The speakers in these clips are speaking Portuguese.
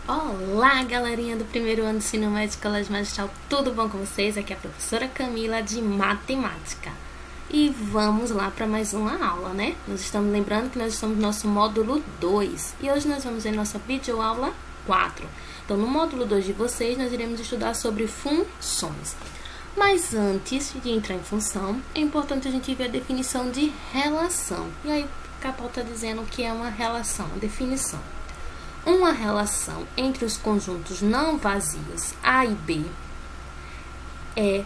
Olá, galerinha do primeiro ano do ensino médio Colégio Magistral, tudo bom com vocês? Aqui é a professora Camila de Matemática. E vamos lá para mais uma aula, né? Nós estamos lembrando que nós estamos no nosso módulo 2 e hoje nós vamos ver nossa videoaula 4. Então, no módulo 2 de vocês, nós iremos estudar sobre funções. Mas antes de entrar em função, é importante a gente ver a definição de relação. E aí, o Capão está dizendo o que é uma relação, a definição. Uma relação entre os conjuntos não vazios A e B é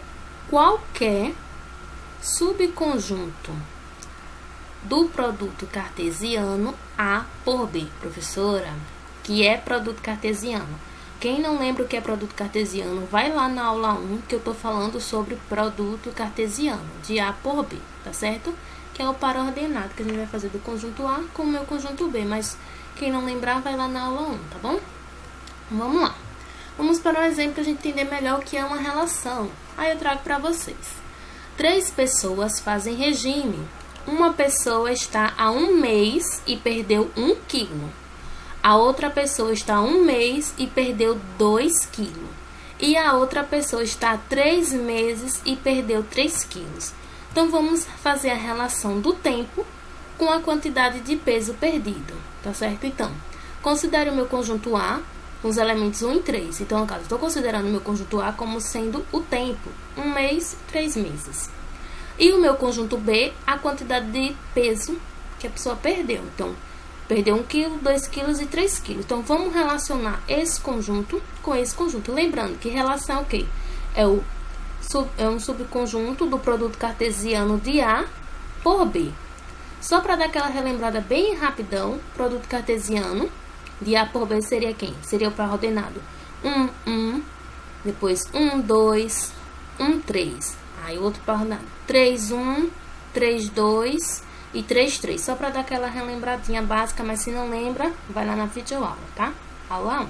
qualquer subconjunto do produto cartesiano A por B. Professora, que é produto cartesiano? Quem não lembra o que é produto cartesiano, vai lá na aula 1 que eu estou falando sobre produto cartesiano, de A por B, tá certo? Que é o par ordenado que a gente vai fazer do conjunto A com o meu conjunto B, mas quem não lembrar, vai lá na aula 1, tá bom? Vamos lá. Vamos para um exemplo para a gente entender melhor o que é uma relação. Aí eu trago para vocês. 3 pessoas fazem regime. Uma pessoa está há 1 mês e perdeu 1 quilo. A outra pessoa está há 1 mês e perdeu 2 quilos. E a outra pessoa está há 3 meses e perdeu 3 quilos. Então, vamos fazer a relação do tempo com a quantidade de peso perdido, tá certo? Então, considere o meu conjunto A com os elementos 1 e 3. Então, no caso, estou considerando o meu conjunto A como sendo o tempo, 1 mês, 3 meses. E o meu conjunto B, a quantidade de peso que a pessoa perdeu. Então, perdeu 1 quilo, 2 quilos e 3 quilos. Então, vamos relacionar esse conjunto com esse conjunto. Lembrando que relação é o quê? É um subconjunto do produto cartesiano de A por B. Só para dar aquela relembrada bem rapidão, produto cartesiano de A por B seria quem? Seria o par ordenado 1, 1, depois 1, 2, 1, 3. Aí o outro par ordenado 3, 1, 3, 2 e 3, 3. Só para dar aquela relembradinha básica, mas se não lembra, vai lá na videoaula, tá? Aula 1.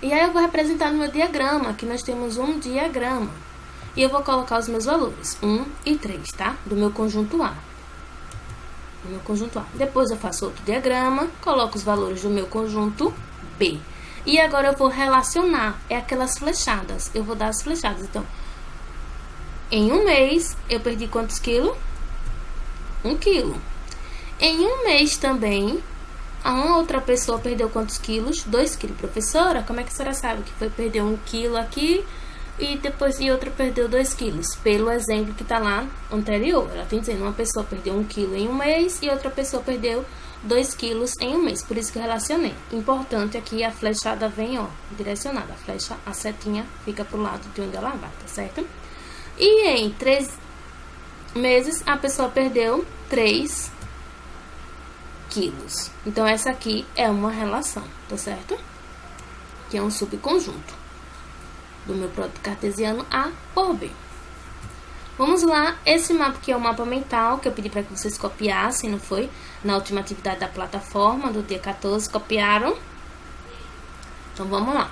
E aí eu vou representar no meu diagrama, aqui nós temos um diagrama. E eu vou colocar os meus valores, 1 e 3, tá? Do meu conjunto A. Meu conjunto A. Depois eu faço outro diagrama, coloco os valores do meu conjunto B. E agora eu vou relacionar, é aquelas flechadas. Eu vou dar as flechadas. Então, em 1 mês, eu perdi quantos quilos? 1 quilo. Em 1 mês também, a uma outra pessoa perdeu quantos quilos? 2 quilos. Professora, como é que a senhora sabe que foi perder 1 quilo aqui e outra perdeu 2 quilos? Pelo exemplo que está lá anterior. Ela tem dizendo, uma pessoa perdeu 1 quilo em 1 mês e outra pessoa perdeu 2 quilos em 1 mês. Por isso que eu relacionei. Importante aqui, a flechada vem, ó, direcionada. A flecha, a setinha fica pro lado de onde ela vai, tá certo? E em 3 meses, a pessoa perdeu 3 quilos. Então, essa aqui é uma relação, tá certo? Que é um subconjunto do meu produto cartesiano A por B. Vamos lá, esse mapa aqui é o mapa mental que eu pedi para que vocês copiassem, não foi? Na última atividade da plataforma do dia 14, copiaram? Então, vamos lá.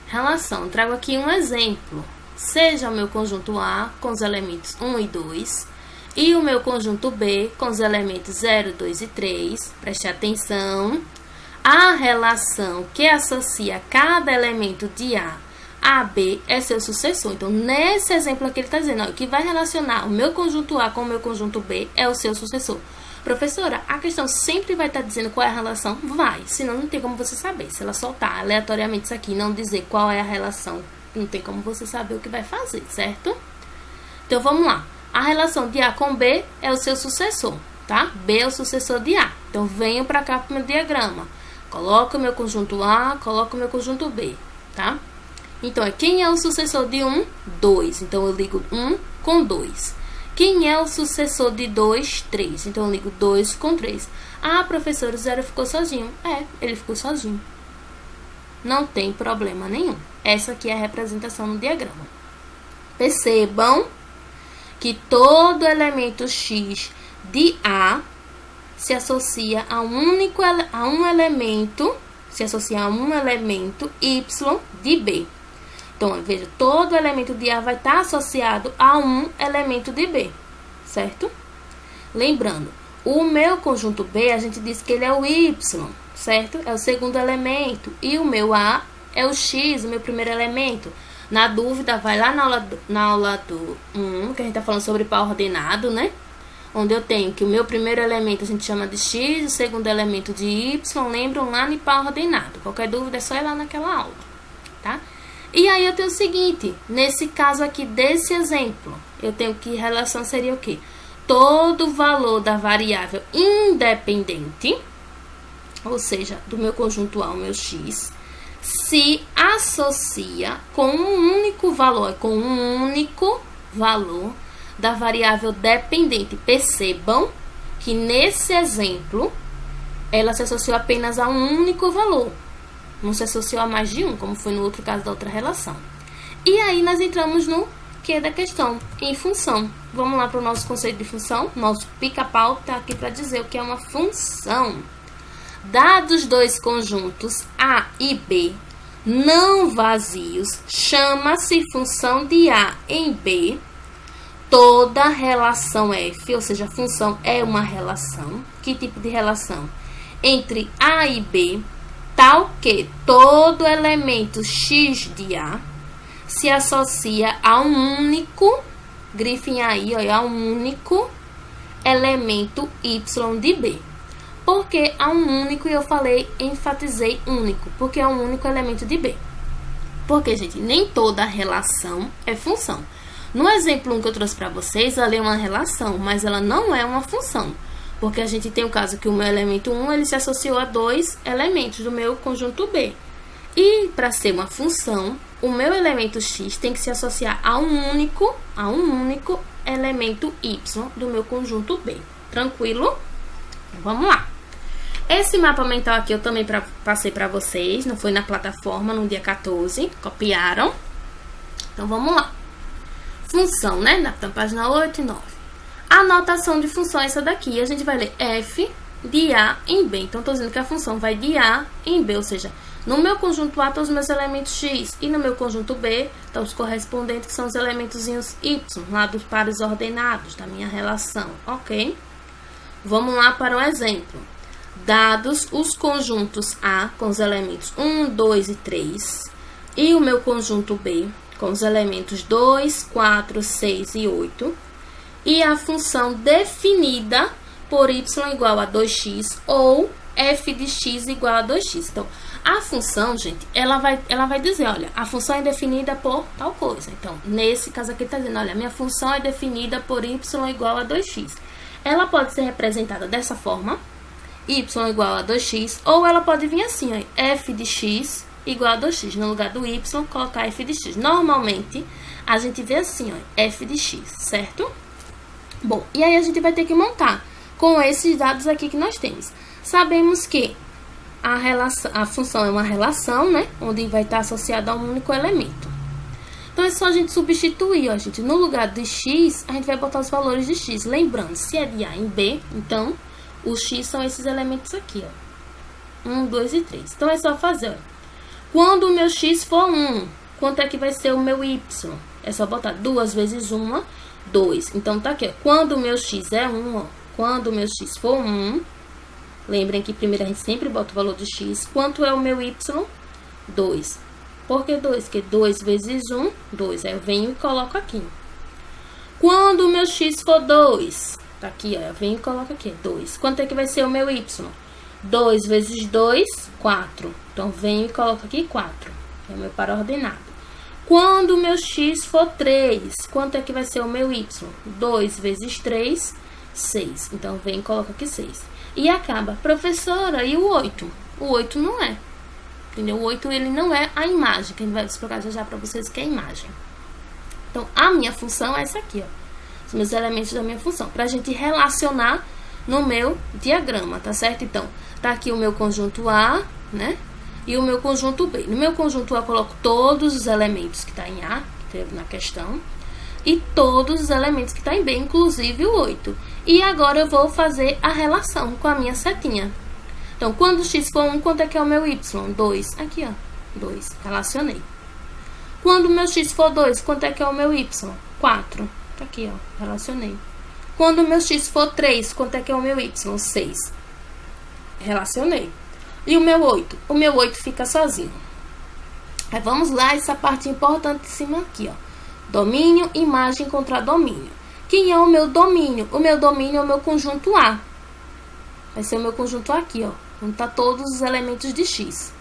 Relação, trago aqui um exemplo. Seja o meu conjunto A com os elementos 1 e 2 e o meu conjunto B com os elementos 0, 2 e 3. Preste atenção. A relação que associa cada elemento de A B é seu sucessor. Então, nesse exemplo aqui, ele está dizendo, ó, que vai relacionar o meu conjunto A com o meu conjunto B é o seu sucessor. Professora, a questão sempre vai estar dizendo qual é a relação? Vai, senão não tem como você saber. Se ela soltar aleatoriamente isso aqui e não dizer qual é a relação, não tem como você saber o que vai fazer, certo? Então, vamos lá. A relação de A com B é o seu sucessor, tá? B é o sucessor de A. Então, venho para cá para o meu diagrama. Coloco o meu conjunto A, coloco o meu conjunto B, tá? Então, quem é o sucessor de 1? 2. Então, eu ligo 1 com 2. Quem é o sucessor de 2? 3. Então, eu ligo 2 com 3. Ah, professor, o 0 ficou sozinho. É, ele ficou sozinho. Não tem problema nenhum. Essa aqui é a representação no diagrama. Percebam que todo elemento X de A se associa a um elemento Y de B. Então, veja, todo elemento de A vai estar associado a um elemento de B, certo? Lembrando, o meu conjunto B, a gente disse que ele é o Y, certo? É o segundo elemento. E o meu A é o X, o meu primeiro elemento. Na dúvida, vai lá na aula do 1, que a gente tá falando sobre par ordenado, né? Onde eu tenho que o meu primeiro elemento a gente chama de X, o segundo elemento de Y, lembram lá no par ordenado. Qualquer dúvida é só ir lá naquela aula, tá? E aí eu tenho o seguinte, nesse caso aqui desse exemplo, eu tenho que relação seria o quê? Todo valor da variável independente, ou seja, do meu conjunto A, o meu X, se associa com um único valor da variável dependente. Percebam que nesse exemplo, ela se associou apenas a um único valor. Não se associou a mais de um, como foi no outro caso da outra relação. E aí nós entramos no que da questão, em função. Vamos lá para o nosso conceito de função. Nosso pica-pau está aqui para dizer o que é uma função. Dados dois conjuntos A e B não vazios, chama-se função de A em B. Toda relação F, ou seja, a função é uma relação. Que tipo de relação? Entre A e B, tal que todo elemento X de A se associa a um único, grifem aí, ó, a um único elemento Y de B. Por que a um único? E eu enfatizei único, porque é um único elemento de B. Porque, gente, nem toda relação é função. No exemplo 1 que eu trouxe para vocês, ela é uma relação, mas ela não é uma função. Porque a gente tem o caso que o meu elemento 1, ele se associou a dois elementos do meu conjunto B. E, para ser uma função, o meu elemento X tem que se associar a um único elemento Y do meu conjunto B. Tranquilo? Vamos lá. Esse mapa mental aqui eu também passei para vocês, não foi na plataforma, no dia 14, copiaram? Então, vamos lá. Função, né? Na página 8 e 9. A notação de função é essa daqui. A gente vai ler F de A em B. Então, estou dizendo que a função vai de A em B, ou seja, no meu conjunto A estão os meus elementos X e no meu conjunto B estão os correspondentes, que são os elementozinhos Y, lá dos pares ordenados da minha relação, ok? Vamos lá para o exemplo. Dados os conjuntos A com os elementos 1, 2 e 3 e o meu conjunto B com os elementos 2, 4, 6 e 8 e a função definida por y igual a 2x ou f de x igual a 2x. Então, a função, gente, ela vai dizer, olha, a função é definida por tal coisa. Então, nesse caso aqui está dizendo, olha, minha função é definida por y igual a 2x. Ela pode ser representada dessa forma, y igual a 2x, ou ela pode vir assim, ó, f de x igual a 2x. No lugar do y, colocar f de x. Normalmente, a gente vê assim, ó, f de x, certo? Bom, e aí a gente vai ter que montar com esses dados aqui que nós temos. Sabemos que a função é uma relação, né? Onde vai estar associada a um único elemento. Então, é só a gente substituir, ó, gente. No lugar de x, a gente vai botar os valores de x. Lembrando, se é de A em B, então, os x são esses elementos aqui, ó. 1, 2 e 3. Então, é só fazer, ó. Quando o meu x for 1, quanto é que vai ser o meu y? É só botar 2 vezes 1, 2. Então, tá aqui, ó. Quando o meu x é 1, ó. Quando o meu x for 1, lembrem que primeiro a gente sempre bota o valor de x. Quanto é o meu y? 2. Por que 2? Porque 2 vezes 1, 2. Aí eu venho e coloco aqui. Quando o meu x for 2, tá aqui, ó. Eu venho e coloco aqui, 2. Quanto é que vai ser o meu y? 2 vezes 2, 4. Então, venho e coloco aqui 4. É o meu par ordenado. Quando o meu x for 3, quanto é que vai ser o meu y? 2 vezes 3, 6. Então, venho e coloco aqui 6. E acaba. Professora, e o 8? O 8 não é. Entendeu? O 8, ele não é a imagem, que a gente vai explicar já para vocês que é a imagem. Então, a minha função é essa aqui, ó. Os meus elementos da minha função. Para a gente relacionar no meu diagrama, tá certo? Então, tá aqui o meu conjunto A, né? E o meu conjunto B. No meu conjunto A, eu coloco todos os elementos que tá em A, que teve na questão, e todos os elementos que tá em B, inclusive o 8. E agora eu vou fazer a relação com a minha setinha. Então, quando o x for 1, quanto é que é o meu y? 2. Aqui, ó, 2. Relacionei. Quando o meu x for 2, quanto é que é o meu y? 4. Tá aqui, ó, relacionei. Quando o meu x for 3, quanto é que é o meu y? 6. Relacionei. E o meu 8? O meu 8 fica sozinho. Aí vamos lá, essa parte importantíssima aqui, ó. Domínio, imagem contra domínio. Quem é o meu domínio? O meu domínio é o meu conjunto A. Vai ser o meu conjunto aqui, ó. Onde tá todos os elementos de X.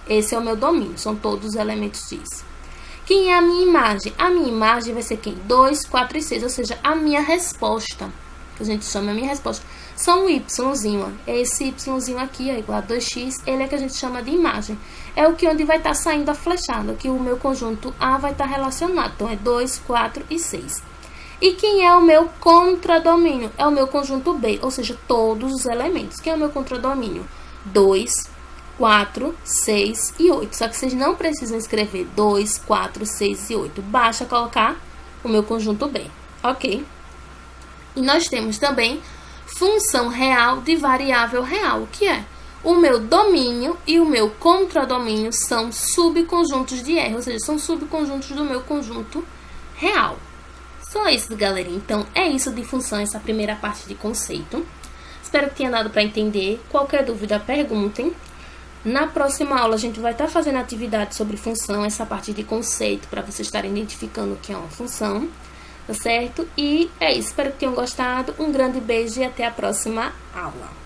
Esse é o meu domínio, são todos os elementos X. Quem é a minha imagem? A minha imagem vai ser quem? 2, 4 e 6, ou seja, a minha resposta. Que a gente chama a minha resposta. São o Yzinho, ó. É esse Yzinho aqui, ó, igual a 2x, ele é que a gente chama de imagem. É o que onde vai estar saindo a flechada, que o meu conjunto A vai estar relacionado. Então, é 2, 4 e 6. E quem é o meu contradomínio? É o meu conjunto B, ou seja, todos os elementos. Quem é o meu contradomínio? 2, 4, 6 e 8. Só que vocês não precisam escrever 2, 4, 6 e 8. Basta colocar o meu conjunto B, ok? E nós temos também função real de variável real, que é o meu domínio e o meu contradomínio são subconjuntos de R, ou seja, são subconjuntos do meu conjunto real. Só isso, galerinha. Então, é isso de função, essa primeira parte de conceito. Espero que tenha dado para entender. Qualquer dúvida, perguntem. Na próxima aula, a gente vai estar fazendo atividade sobre função, essa parte de conceito, para vocês estarem identificando o que é uma função, tá certo? E é isso. Espero que tenham gostado. Um grande beijo e até a próxima aula.